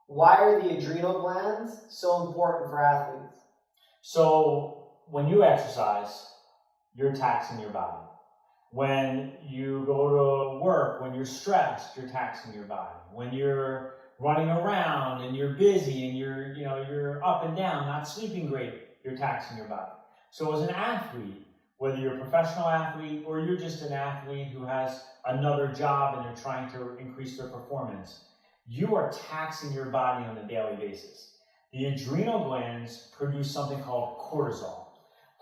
Why are the adrenal glands so important for athletes? So when you exercise, you're taxing your body. When you go to work, when you're stressed, you're taxing your body. When you're running around and you're busy and you're up and down, not sleeping great, you're taxing your body. So as an athlete, whether you're a professional athlete or you're just an athlete who has another job and they're trying to increase their performance, you are taxing your body on a daily basis. The adrenal glands produce something called cortisol.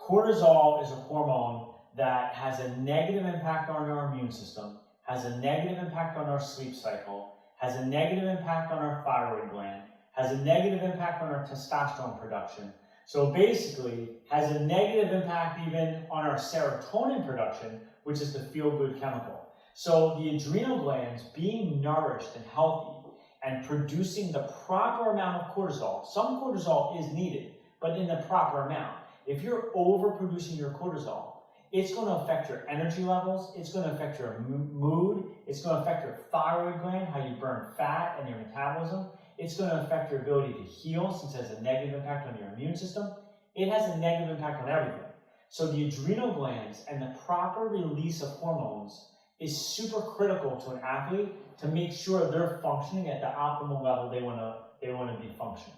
Cortisol is a hormone that has a negative impact on our immune system, has a negative impact on our sleep cycle, has a negative impact on our thyroid gland, has a negative impact on our testosterone production. So basically, has a negative impact even on our serotonin production, which is the feel-good chemical. So the adrenal glands being nourished and healthy and producing the proper amount of cortisol. Some cortisol is needed, but in the proper amount. If you're overproducing your cortisol, it's going to affect your energy levels, it's going to affect your mood, it's going to affect your thyroid gland, how you burn fat and your metabolism. It's going to affect your ability to heal, since it has a negative impact on your immune system. It has a negative impact on everything. So the adrenal glands and the proper release of hormones is super critical to an athlete to make sure they're functioning at the optimal level they want to be functioning.